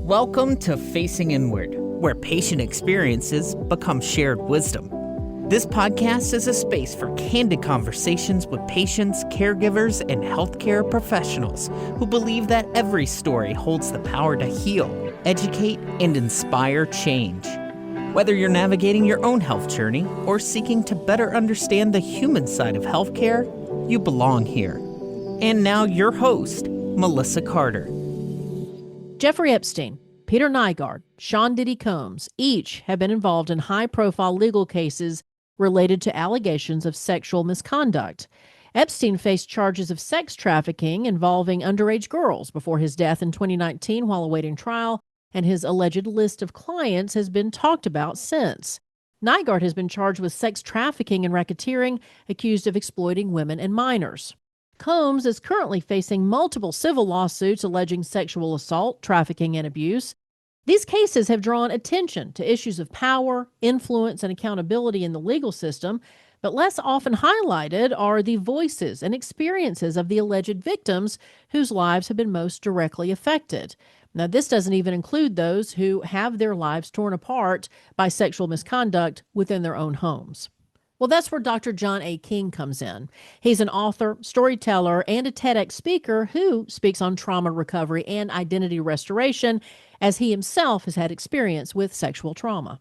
Welcome to Facing Inward, where patient experiences become shared wisdom. This podcast is a space for candid conversations with patients, caregivers, and healthcare professionals who believe that every story holds the power to heal, educate, and inspire change. Whether you're navigating your own health journey or seeking to better understand the human side of healthcare, you belong here. And now your host, Melissa Carter. Jeffrey Epstein, Peter Nygard, Sean Diddy Combs, each have been involved in high-profile legal cases related to allegations of sexual misconduct. Epstein faced charges of sex trafficking involving underage girls before his death in 2019 while awaiting trial, and his alleged list of clients has been talked about since. Nygard has been charged with sex trafficking and racketeering, accused of exploiting women and minors. Combs is currently facing multiple civil lawsuits alleging sexual assault, trafficking, and abuse. These cases have drawn attention to issues of power, influence, and accountability in the legal system, but less often highlighted are the voices and experiences of the alleged victims whose lives have been most directly affected. Now, this doesn't even include those who have their lives torn apart by sexual misconduct within their own homes. Well, that's where Dr. John A. King comes in. He's an author, storyteller, and a TEDx speaker who speaks on trauma recovery and identity restoration, as he himself has had experience with sexual trauma.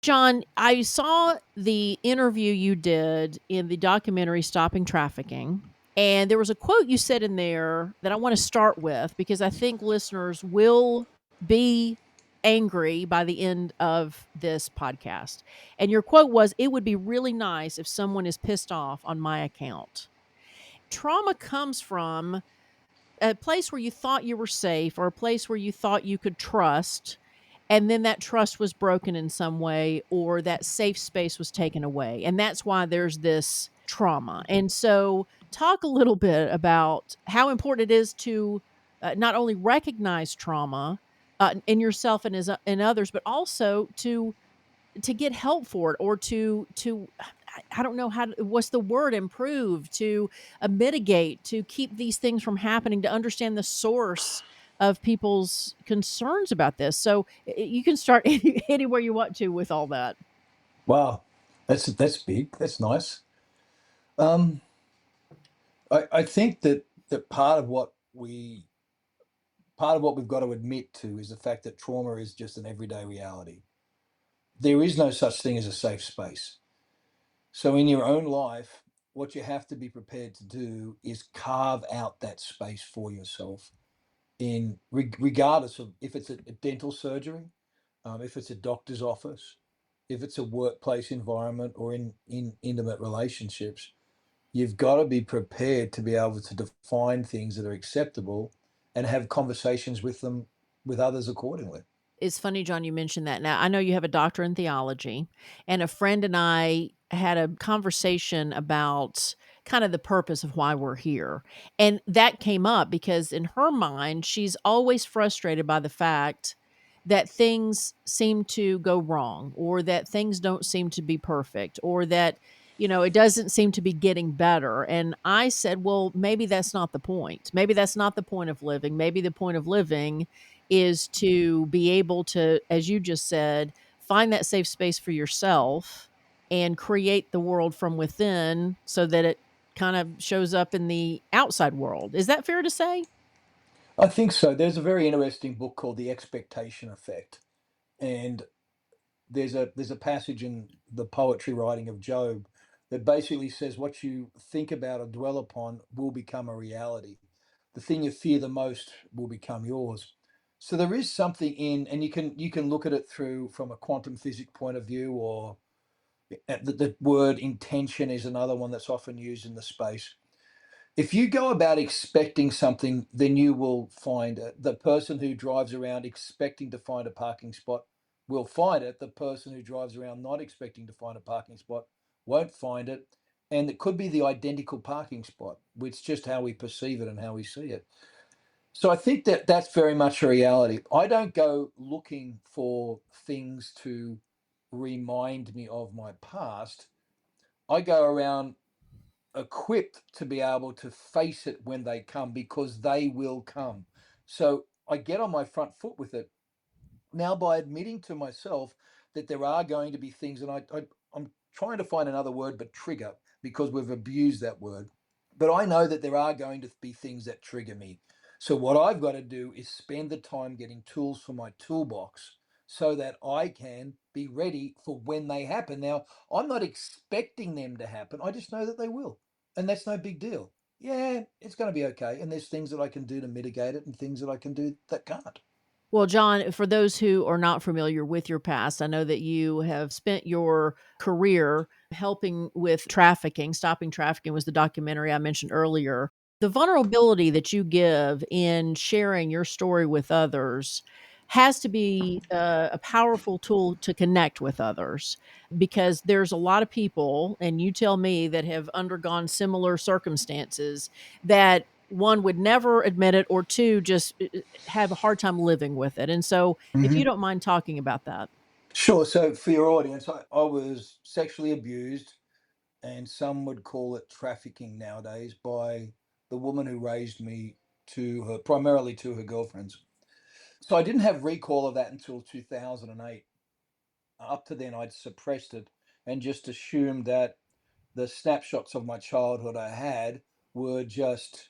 John, I saw the interview you did in the documentary Stopping Trafficking, and there was a quote you said in there that I want to start with because I think listeners will be angry by the end of this podcast. And your quote was, "It would be really nice if someone is pissed off on my account." Trauma comes from a place where you thought you were safe or a place where you thought you could trust, and then that trust was broken in some way or that safe space was taken away. And that's why there's this trauma. And so talk a little bit about how important it is to not only recognize trauma in yourself and in others, but also to get help for it or to I don't know what's the word, improve, to mitigate, to keep these things from happening, to understand the source of people's concerns about this. So you can start anywhere you want to with all that. Wow, that's big. That's nice. Um, I think that part of what we've got to admit to is the fact that trauma is just an everyday reality. There is no such thing as a safe space. So in your own life, what you have to be prepared to do is carve out that space for yourself regardless of if it's a dental surgery, if it's a doctor's office, if it's a workplace environment or in intimate relationships. You've got to be prepared to be able to define things that are acceptable and have conversations with others accordingly. It's funny, John, you mentioned that. Now, I know you have a doctor in theology, and a friend and I had a conversation about kind of the purpose of why we're here. And that came up because in her mind, she's always frustrated by the fact that things seem to go wrong or that things don't seem to be perfect or that, it doesn't seem to be getting better. And I said, well, maybe that's not the point. Maybe that's not the point of living. Maybe the point of living is to be able to, as you just said, find that safe space for yourself and create the world from within so that it kind of shows up in the outside world. Is that fair to say? I think so. There's a very interesting book called The Expectation Effect. And there's a passage in the poetry writing of Job that basically says what you think about or dwell upon will become a reality. The thing you fear the most will become yours. So there is something and you can look at it through from a quantum physics point of view, or the word intention is another one that's often used in the space. If you go about expecting something, then you will find it. The person who drives around expecting to find a parking spot will find it. The person who drives around not expecting to find a parking spot won't find it. And it could be the identical parking spot, which is just how we perceive it and how we see it. So I think that that's very much a reality. I don't go looking for things to remind me of my past. I go around equipped to be able to face it when they come, because they will come. So I get on my front foot with it now by admitting to myself that there are going to be things, and I'm trying to find another word but trigger, because we've abused that word. But I know that there are going to be things that trigger me. So what I've got to do is spend the time getting tools for my toolbox so that I can be ready for when they happen. Now, I'm not expecting them to happen. I just know that they will. And that's no big deal. Yeah, it's going to be okay. And there's things that I can do to mitigate it and things that I can do that can't. Well, John, for those who are not familiar with your past, I know that you have spent your career helping with trafficking. Stopping Trafficking was the documentary I mentioned earlier. The vulnerability that you give in sharing your story with others has to be a powerful tool to connect with others, because there's a lot of people, and you tell me, that have undergone similar circumstances that one would never admit it, or two, just have a hard time living with it. And so, if you Mhm. don't mind talking about that. Sure. So for your audience, I was sexually abused, and some would call it trafficking nowadays, by the woman who raised me, to her, primarily to her girlfriends. So I didn't have recall of that until 2008. Up to then, I'd suppressed it and just assumed that the snapshots of my childhood I had were just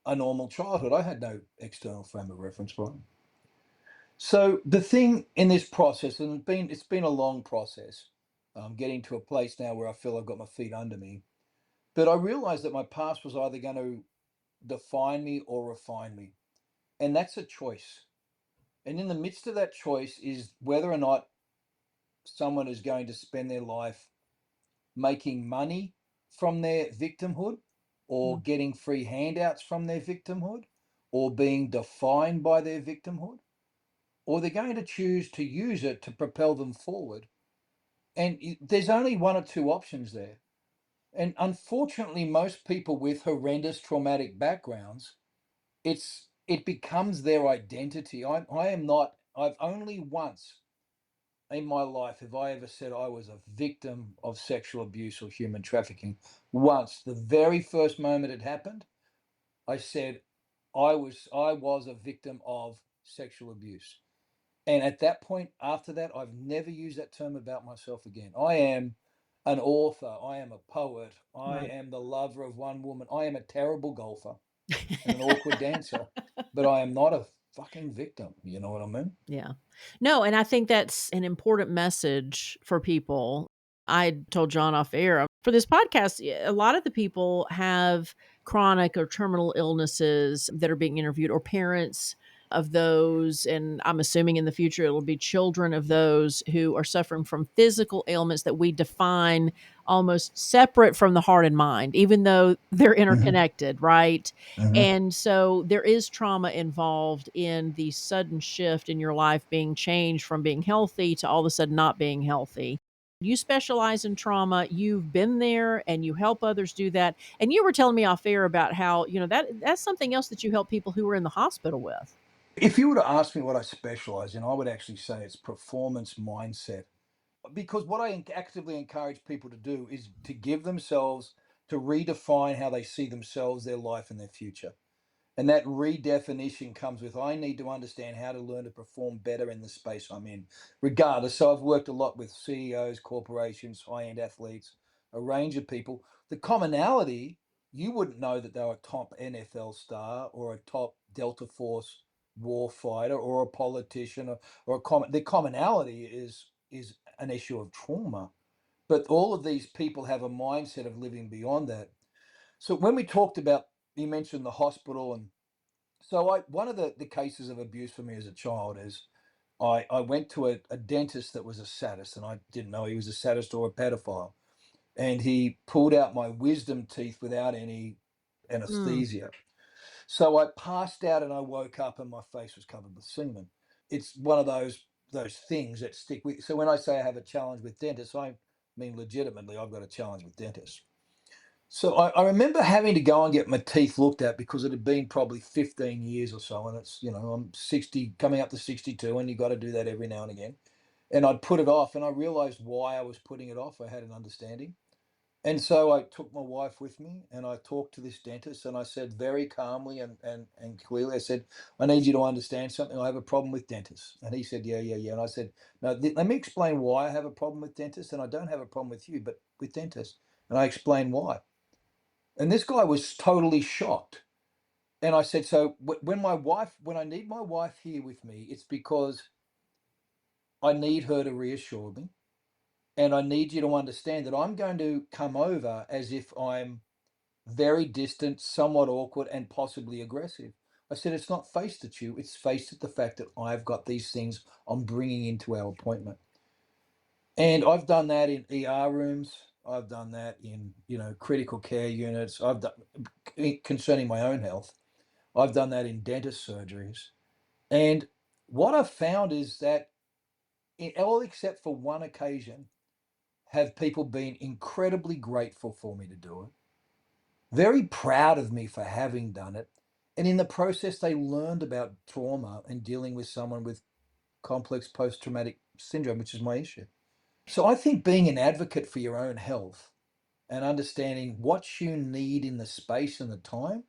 a normal childhood. I had no external frame of reference point. So the thing in this process, and it's been a long process, getting to a place now where I feel I've got my feet under me. But I realized that my past was either going to define me or refine me, and that's a choice. And in the midst of that choice is whether or not someone is going to spend their life making money from their victimhood, or Mm. getting free handouts from their victimhood, or being defined by their victimhood, or they're going to choose to use it to propel them forward. And there's only one or two options there. And unfortunately, most people with horrendous traumatic backgrounds, it becomes their identity. I am not. I've only once in my life have I ever said I was a victim of sexual abuse or human trafficking. Once, the very first moment it happened, I said I was a victim of sexual abuse. And at that point, after that, I've never used that term about myself again. I am an author. I am a poet. I Right. am the lover of one woman. I am a terrible golfer and an awkward dancer, but I am not a fucking victim. You know what I mean? Yeah. No, and I think that's an important message for people. I told John off air, for this podcast, a lot of the people have chronic or terminal illnesses that are being interviewed, or parents of those. And I'm assuming in the future it'll be children of those who are suffering from physical ailments that we define almost separate from the heart and mind, even though they're Hmm. interconnected, right? Hmm. And so there is trauma involved in the sudden shift in your life being changed from being healthy to all of a sudden not being healthy. You specialize in trauma. You've been there and you help others do that. And you were telling me off air about how, that's something else that you help people who are in the hospital with. If you were to ask me what I specialize in, I would actually say it's performance mindset. Because what I actively encourage people to do is to give themselves, to redefine how they see themselves, their life, and their future. And that redefinition comes with, I need to understand how to learn to perform better in the space I'm in, regardless. So I've worked a lot with CEOs, corporations, high-end athletes, a range of people. The commonality, you wouldn't know that they're a top NFL star or a top Delta Force war fighter or a politician, or the commonality is an issue of trauma. But all of these people have a mindset of living beyond that. So when we talked about, you mentioned the hospital, and so one of the cases of abuse for me as a child is, I went to a dentist that was a sadist, and I didn't know he was a sadist or a pedophile. And he pulled out my wisdom teeth without any Mm. anesthesia. So I passed out and I woke up and my face was covered with semen. It's one of those things that stick with. So when I say I have a challenge with dentists, I mean legitimately I've got a challenge with dentists. So I remember having to go and get my teeth looked at because it had been probably 15 years or so. And it's, I'm 60, coming up to 62, and you got to do that every now and again. And I'd put it off, and I realized why I was putting it off. I had an understanding. And so I took my wife with me and I talked to this dentist and I said very calmly and clearly, I said, I need you to understand something. I have a problem with dentists. And he said, yeah, yeah, yeah. And I said, no, let me explain why I have a problem with dentists. And I don't have a problem with you, but with dentists. And I explained why. And this guy was totally shocked. And I said, so when I need my wife here with me, it's because I need her to reassure me. And I need you to understand that I'm going to come over as if I'm very distant, somewhat awkward, and possibly aggressive. I said, it's not faced at you, it's faced at the fact that I've got these things I'm bringing into our appointment. And I've done that in ER rooms. I've done that in, critical care units. I've done concerning my own health. I've done that in dentist surgeries. And what I've found is that in all except for one occasion, have people been incredibly grateful for me to do it, very proud of me for having done it. And in the process, they learned about trauma and dealing with someone with complex post traumatic syndrome, which is my issue. So I think being an advocate for your own health and understanding what you need in the space and the time,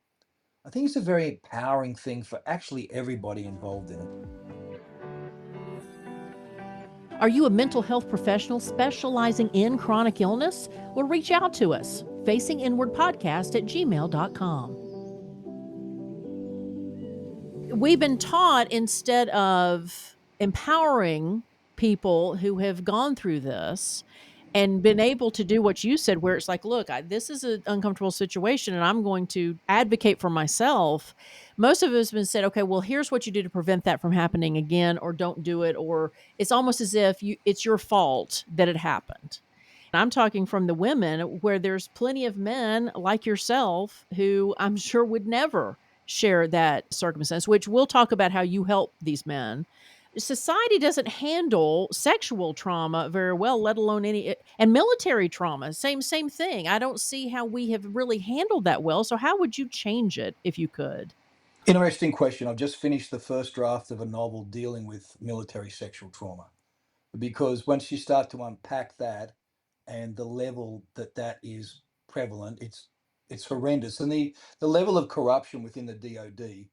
I think it's a very empowering thing for actually everybody involved in it. Are you a mental health professional specializing in chronic illness? Well, reach out to us. facinginwardpodcast@gmail.com. We've been taught, instead of empowering people who have gone through this and been able to do what you said, where it's like, look, this is an uncomfortable situation and I'm going to advocate for myself. Most of us have been said, okay, well, here's what you do to prevent that from happening again, or don't do it. Or it's almost as if it's your fault that it happened. I'm talking from the women, where there's plenty of men like yourself who I'm sure would never share that circumstance, which we'll talk about how you help these men. Society doesn't handle sexual trauma very well, let alone and military trauma. Same thing. I don't see how we have really handled that well. So how would you change it if you could? Interesting question. I've just finished the first draft of a novel dealing with military sexual trauma. Because once you start to unpack that and the level that is prevalent, it's horrendous. And the level of corruption within the DoD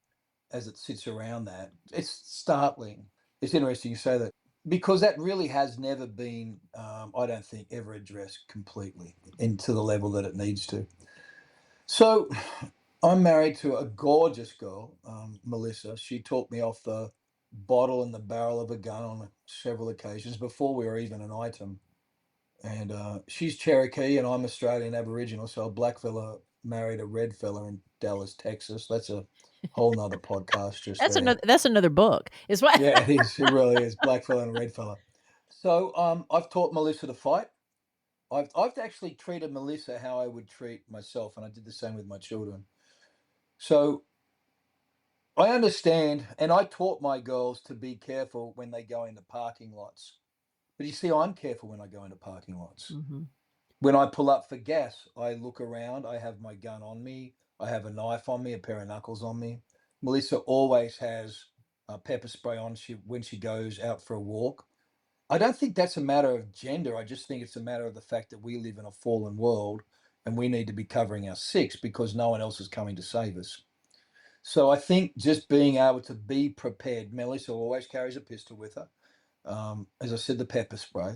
as it sits around that, it's startling. It's interesting you say that because that really has never been, I don't think, ever addressed completely into the level that it needs to. So I'm married to a gorgeous girl, Melissa. She taught me off the bottle and the barrel of a gun on several occasions before we were even an item. And she's Cherokee and I'm Australian Aboriginal. So a black fella married a red fella in Dallas, Texas. That's a whole nother podcast just there. That's another book. Is what Yeah, it is. It really is. Black fella and red fella. So I've taught Melissa to fight. I've actually treated Melissa how I would treat myself, and I did the same with my children. So I understand, and I taught my girls to be careful when they go into parking lots. But you see, I'm careful when I go into parking lots. Mhm. When I pull up for gas, I look around, I have my gun on me, I have a knife on me, a pair of knuckles on me. Melissa always has pepper spray on when she goes out for a walk. I don't think that's a matter of gender. I just think it's a matter of the fact that we live in a fallen world and we need to be covering our six because no one else is coming to save us. So I think just being able to be prepared. Melissa always carries a pistol with her. As I said, the pepper spray.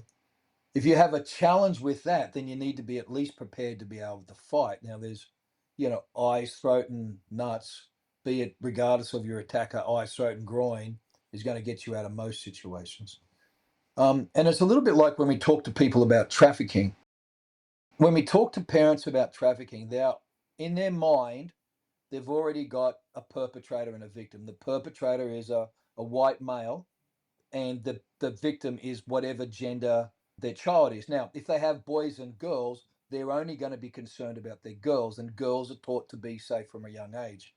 If you have a challenge with that, then you need to be at least prepared to be able to fight. Now, there's, eyes, throat, and nuts, be it regardless of your attacker, eyes, throat, and groin is going to get you out of most situations. And it's a little bit like when we talk to people about trafficking. When we talk to parents about trafficking, they're in their mind, they've already got a perpetrator and a victim. The perpetrator is a white male, and the victim is whatever gender their child is. Now, if they have boys and girls, they're only going to be concerned about their girls, and girls are taught to be safe from a young age.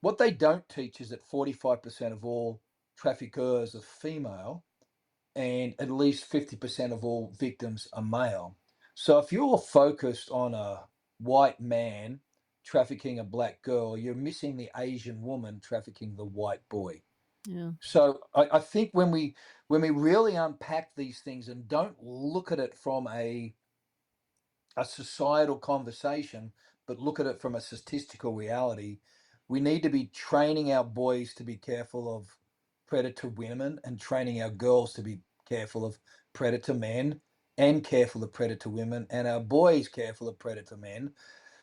What they don't teach is that 45% of all traffickers are female, and at least 50% of all victims are male. So if you're focused on a white man trafficking a black girl, you're missing the Asian woman trafficking the white boy. Yeah. So I think when we really unpack these things and don't look at it from a societal conversation, but look at it from a statistical reality. We need to be training our boys to be careful of predator women and training our girls to be careful of predator men and careful of predator women and our boys careful of predator men.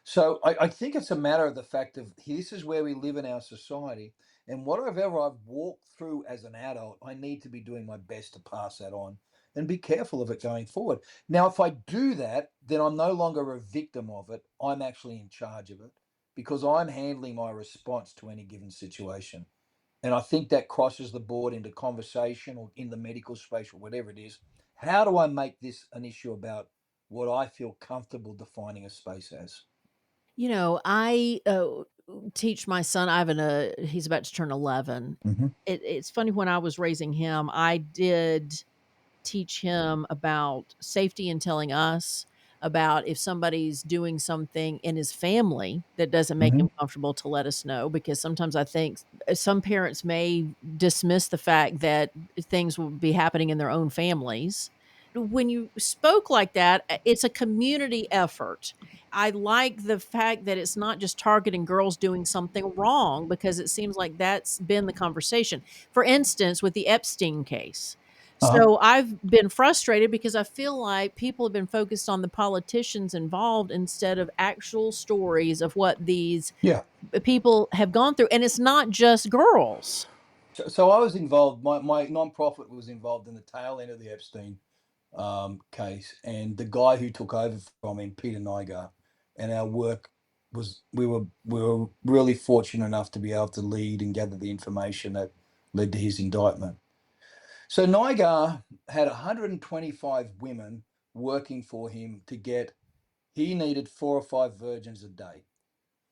So I think it's a matter of the fact of this is where we live in our society. And whatever I've walked through as an adult, I need to be doing my best to pass that on and be careful of it going forward. Now, if I do that, then I'm no longer a victim of it. I'm actually in charge of it because I'm handling my response to any given situation. And I think that crosses the board into conversation or in the medical space or whatever it is. How do I make this an issue about what I feel comfortable defining a space as? I teach my son. I have he's about to turn 11. Hmm. It's funny, when I was raising him, I did teach him about safety and telling us about if somebody's doing something in his family that doesn't make Hmm. him comfortable, to let us know, because sometimes I think some parents may dismiss the fact that things will be happening in their own families. When you spoke like that, it's a community effort. I like the fact that it's not just targeting girls doing something wrong, because it seems like that's been the conversation. For instance, with the Epstein case, Uh-huh. so I've been frustrated because I feel like people have been focused on the politicians involved instead of actual stories of what these Yeah. people have gone through. And it's not just girls. So I was involved, my nonprofit was involved in the tail end of the Epstein case. And the guy who took over from him, Peter Nygard, and our work was we were really fortunate enough to be able to lead and gather the information that led to his indictment. So Nygard had 125 women working for him to get, he needed 4 or 5 virgins a day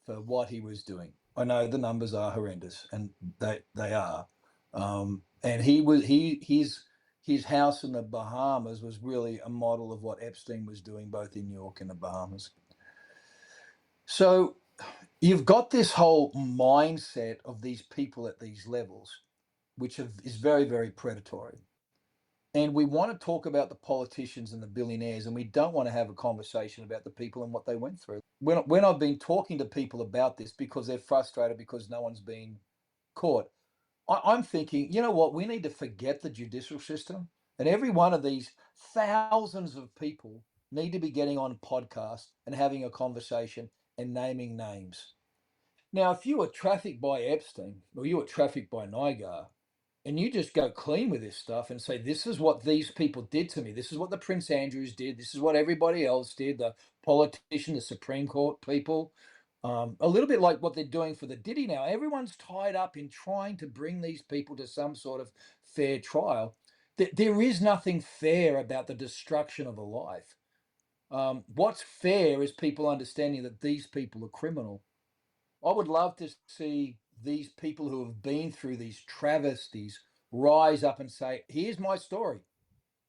for what he was doing. I know the numbers are horrendous, and they are. And his house in the Bahamas was really a model of what Epstein was doing, both in New York and the Bahamas. So you've got this whole mindset of these people at these levels, which is very, very predatory. And we want to talk about the politicians and the billionaires, and we don't want to have a conversation about the people and what they went through. When I've been talking to people about this because they're frustrated because no one's been caught, I'm thinking, you know what? We need to forget the judicial system, and every one of these thousands of people need to be getting on a podcast and having a conversation and naming names. Now, if you were trafficked by Epstein or you were trafficked by Nigar, and you just go clean with this stuff and say, this is what these people did to me. This is what the Prince Andrews did. This is what everybody else did. The politician, the Supreme Court people, a little bit like what they're doing for the Diddy now. Everyone's tied up in trying to bring these people to some sort of fair trial. There is nothing fair about the destruction of a life. What's fair is people understanding that these people are criminal. I would love to see these people who have been through these travesties rise up and say, here's my story.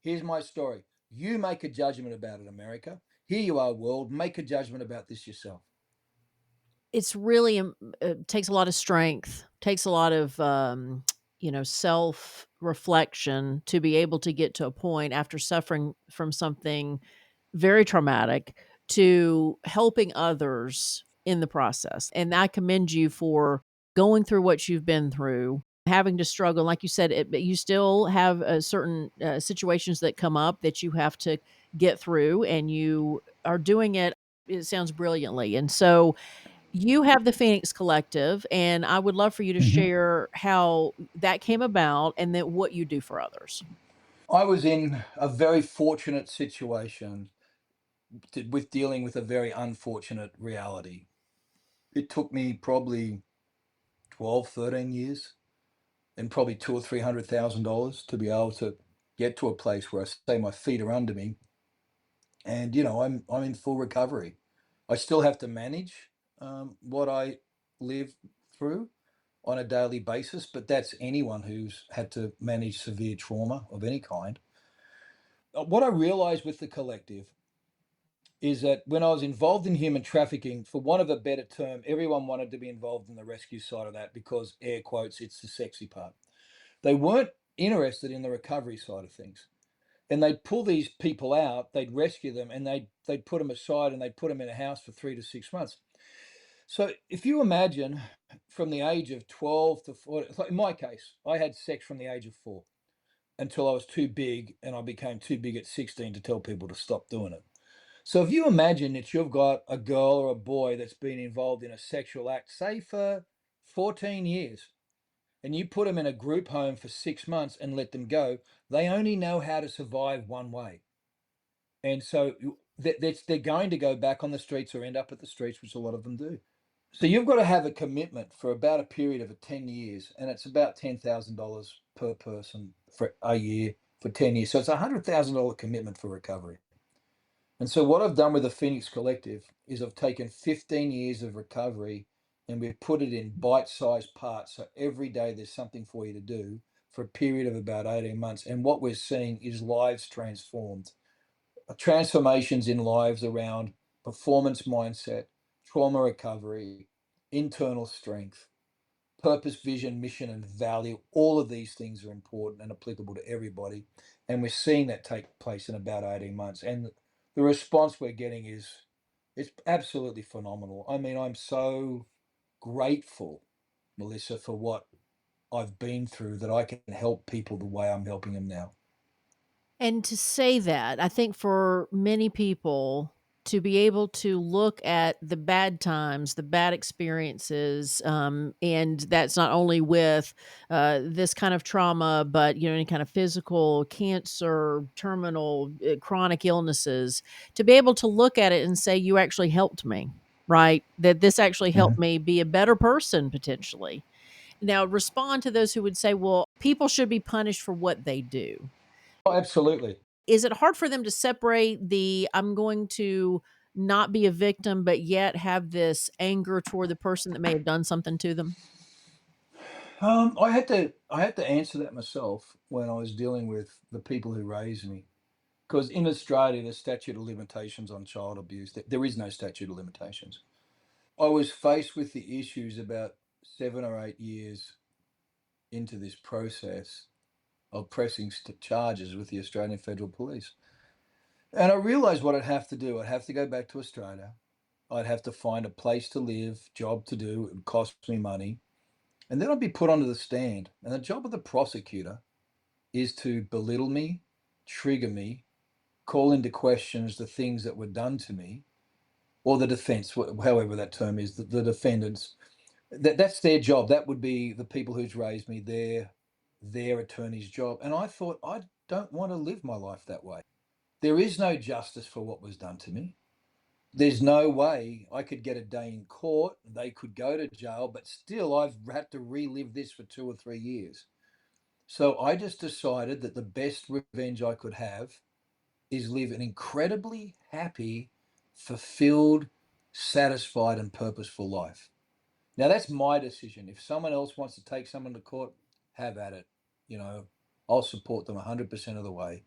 Here's my story. You make a judgment about it, America. Here you are, world. Make a judgment about this yourself. It's really takes a lot of strength, takes a lot of self reflection to be able to get to a point after suffering from something very traumatic to helping others in the process. And I commend you for going through what you've been through, having to struggle. Like you said, but you still have certain situations that come up that you have to get through, and you are doing it. It sounds brilliantly. And so you have the Phoenix Collective, and I would love for you to Mhm. share how that came about and then what you do for others. I was in a very fortunate situation with dealing with a very unfortunate reality. It took me probably 12, 13 years and probably two or $300,000 to be able to get to a place where I say my feet are under me, and I'm in full recovery. I still have to manage what I live through on a daily basis, but that's anyone who's had to manage severe trauma of any kind. What I realized with the collective is that when I was involved in human trafficking, for want of a better term, everyone wanted to be involved in the rescue side of that because, air quotes, it's the sexy part. They weren't interested in the recovery side of things. And they'd pull these people out, they'd rescue them, and they'd put them aside and they'd put them in a house for 3 to 6 months. So if you imagine from the age of 12 to 40, like in my case, I had sex from the age of 4 until I was too big, and I became too big at 16 to tell people to stop doing it. So if you imagine that you've got a girl or a boy that's been involved in a sexual act, say for 14 years, and you put them in a group home for 6 months and let them go, they only know how to survive one way. And so they're going to go back on the streets or end up at the streets, which a lot of them do. So you've got to have a commitment for about a period of 10 years, and it's about $10,000 per person for a year for 10 years. So it's a $100,000 commitment for recovery. And so what I've done with the Phoenix Collective is I've taken 15 years of recovery and we've put it in bite-sized parts. So every day there's something for you to do for a period of about 18 months. And what we're seeing is lives transformed, transformations in lives around performance mindset, trauma recovery, internal strength, purpose, vision, mission, and value. All of these things are important and applicable to everybody. And we're seeing that take place in about 18 months. And the response we're getting is it's absolutely phenomenal. I mean, I'm so grateful, Melissa, for what I've been through that I can help people the way I'm helping them now. And to say that, I think for many people to be able to look at the bad times, the bad experiences, and that's not only with this kind of trauma, but any kind of physical, cancer, terminal, chronic illnesses, to be able to look at it and say, "You actually helped me." Right? That this actually helped me be a better person potentially. Now, respond to those who would say, "Well, people should be punished for what they do." Oh, absolutely. Is it hard for them to separate the I'm going to not be a victim, but yet have this anger toward the person that may have done something to them? I had to answer that myself when I was dealing with the people who raised me. Because in Australia, the statute of limitations on child abuse, there is no statute of limitations. I was faced with the issues about 7 or 8 years into this process of pressing charges with the Australian Federal Police. And I realized what I'd have to do. I'd have to go back to Australia. I'd have to find a place to live, job to do. It would cost me money. And then I'd be put onto the stand. And the job of the prosecutor is to belittle me, trigger me, call into questions the things that were done to me, or the defense, however that term is, the defendants. That's their job. That would be the people who's raised me, their attorney's job. And I thought, I don't want to live my life that way. There is no justice for what was done to me. There's no way I could get a day in court. They could go to jail, but still I've had to relive this for 2 or 3 years. So I just decided that the best revenge I could have is live an incredibly happy, fulfilled, satisfied, and purposeful life. Now that's my decision. If someone else wants to take someone to court, have at it. You know, I'll support them 100% of the way.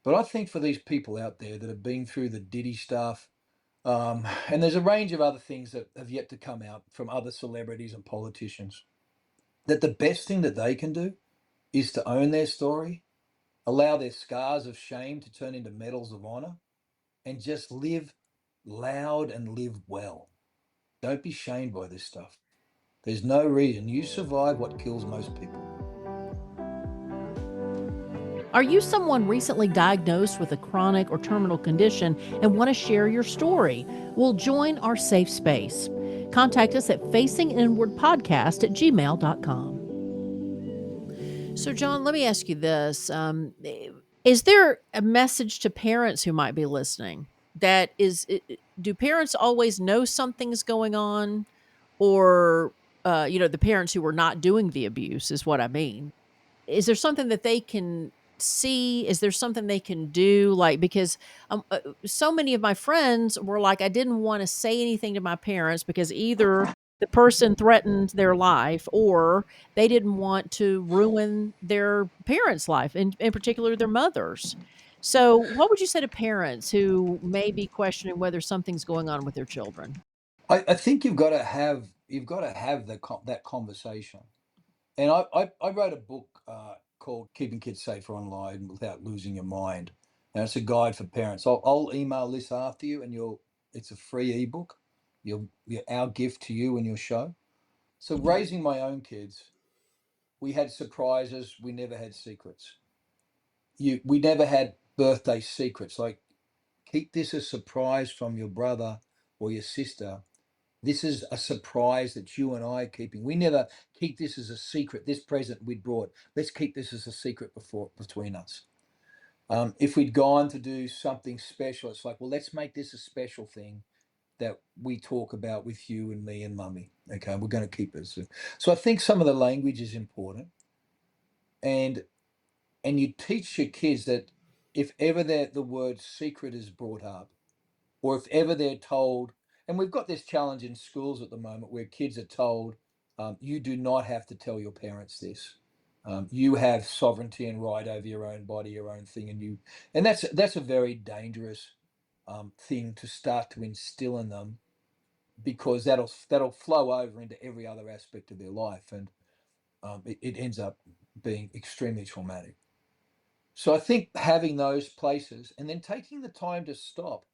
But I think for these people out there that have been through the Diddy stuff, and there's a range of other things that have yet to come out from other celebrities and politicians, that the best thing that they can do is to own their story, allow their scars of shame to turn into medals of honor, and just live loud and live well. Don't be shamed by this stuff. There's no reason. You survive what kills most people. Are you someone recently diagnosed with a chronic or terminal condition and want to share your story? Well, join our safe space. Contact us at facinginwardpodcast@gmail.com. So, John, let me ask you this. Is there a message to parents who might be listening do parents always know something's going on, or, the parents who are not doing the abuse is what I mean? Is there something that they can see? Is there something they can do? Like, because so many of my friends were like, I didn't want to say anything to my parents because either the person threatened their life or they didn't want to ruin their parents' life, in particular their mothers. So, what would you say to parents who may be questioning whether something's going on with their children? I think you've got to have that conversation. And I wrote a book called Keeping Kids Safer Online Without Losing Your Mind. And it's a guide for parents. I'll email this after you, and it's a free ebook. Our gift to you and your show. So raising my own kids, we had surprises. We never had secrets. We never had birthday secrets. Like, keep this a surprise from your brother or your sister. This is a surprise that you and I are keeping. We never keep this as a secret. This present we brought. Let's keep this as a secret between us. If we'd gone to do something special, it's like, well, let's make this a special thing that we talk about with you and me and mummy. Okay, we're going to keep it. So I think some of the language is important, and you teach your kids that if ever the word secret is brought up, or if ever they're told, and we've got this challenge in schools at the moment where kids are told, you do not have to tell your parents this. You have sovereignty and right over your own body, your own thing, and that's a very dangerous thing to start to instill in them, because that'll flow over into every other aspect of their life, and it ends up being extremely traumatic. So I think having those places and then taking the time to stop.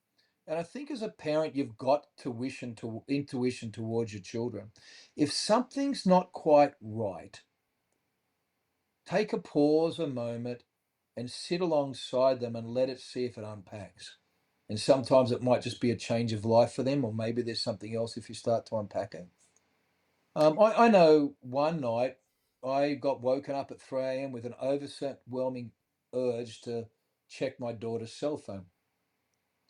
And I think as a parent, you've got intuition towards your children. If something's not quite right, take a pause, a moment, and sit alongside them and let it see if it unpacks. And sometimes it might just be a change of life for them, or maybe there's something else if you start to unpack it. I know one night I got woken up at 3 a.m. with an overwhelming urge to check my daughter's cell phone.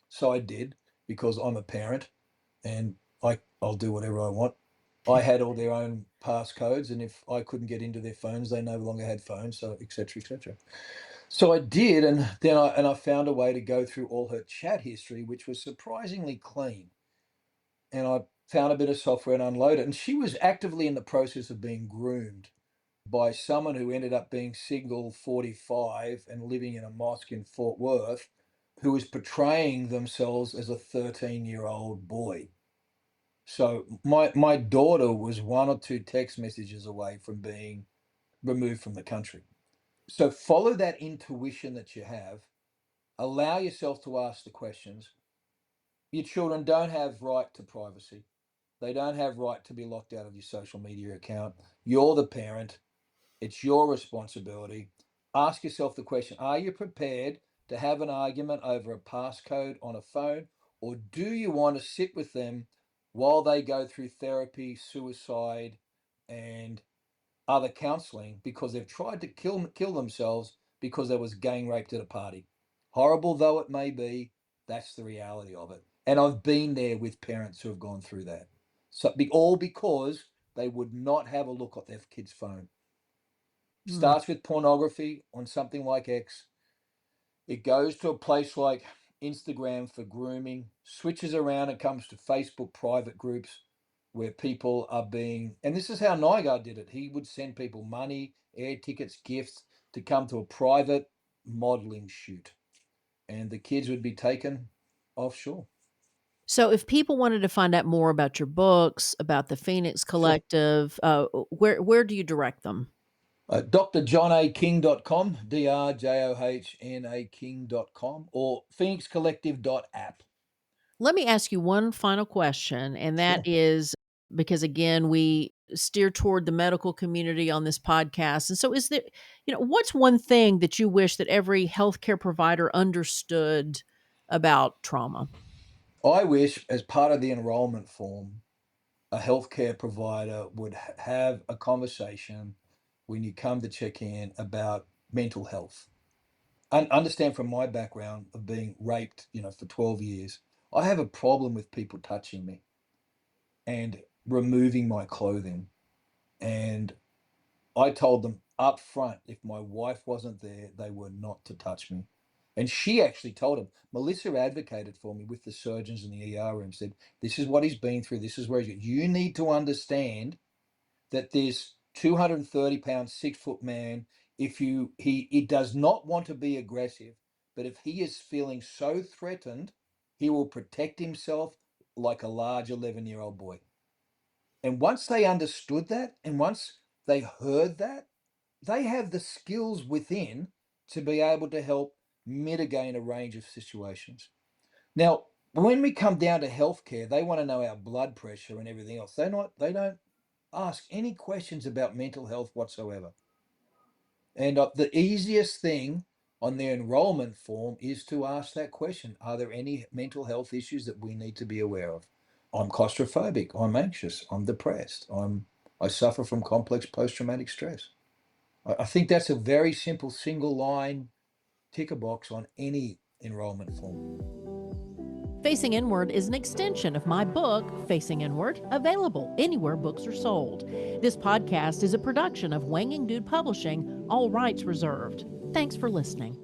So I did, because I'm a parent and I'll do whatever I want. I had all their own passcodes, and if I couldn't get into their phones, they no longer had phones, so etc. etc. So I did, and then I found a way to go through all her chat history, which was surprisingly clean. And I found a bit of software and unloaded it. And she was actively in the process of being groomed by someone who ended up being single, 45, and living in a mosque in Fort Worth, who was portraying themselves as a 13-year-old boy. So my daughter was one or two text messages away from being removed from the country. So follow that intuition that you have. Allow yourself to ask the questions. Your children don't have right to privacy. They don't have right to be locked out of your social media account. You're the parent. It's your responsibility. Ask yourself the question, are you prepared to have an argument over a passcode on a phone? Or do you want to sit with them while they go through therapy, suicide, and other counseling because they've tried to kill themselves because they was gang raped at a party? Horrible though it may be, that's the reality of it. And I've been there with parents who have gone through that. So all because they would not have a look at their kid's phone. Mm. Starts with pornography on something like X. It goes to a place like Instagram for grooming, switches around and comes to Facebook private groups where people are being, and this is how Nygard did it. He would send people money, air tickets, gifts to come to a private modeling shoot, and the kids would be taken offshore. So, if people wanted to find out more about your books, about the Phoenix Sure. Collective, where do you direct them? drjohnaking.com, drjohnaking.com, or phoenixcollective.app. Let me ask you one final question, and that Sure. is because again, we steer toward the medical community on this podcast. And so is there, what's one thing that you wish that every healthcare provider understood about trauma? I wish, as part of the enrollment form, a healthcare provider would have a conversation when you come to check in about mental health. And understand, from my background of being raped, for 12 years, I have a problem with people touching me and removing my clothing. And I told them up front, if my wife wasn't there, they were not to touch me. And she actually told him, Melissa advocated for me with the surgeons in the ER room, said, this is what he's been through. This is where he's, you need to understand that this 230-pound, 6-foot man, if he does not want to be aggressive, but if he is feeling so threatened, he will protect himself like a large 11-year-old boy. And once they understood that, and once they heard that, they have the skills within to be able to help mitigate a range of situations. Now, when we come down to healthcare, they want to know our blood pressure and everything else. They don't ask any questions about mental health whatsoever. And the easiest thing on their enrollment form is to ask that question: are there any mental health issues that we need to be aware of? I'm claustrophobic, I'm anxious, I'm depressed, I suffer from complex post-traumatic stress. I think that's a very simple single line ticker box on any enrollment form. Facing Inward is an extension of my book, Facing Inward, available anywhere books are sold. This podcast is a production of Wanging Dude Publishing, all rights reserved. Thanks for listening.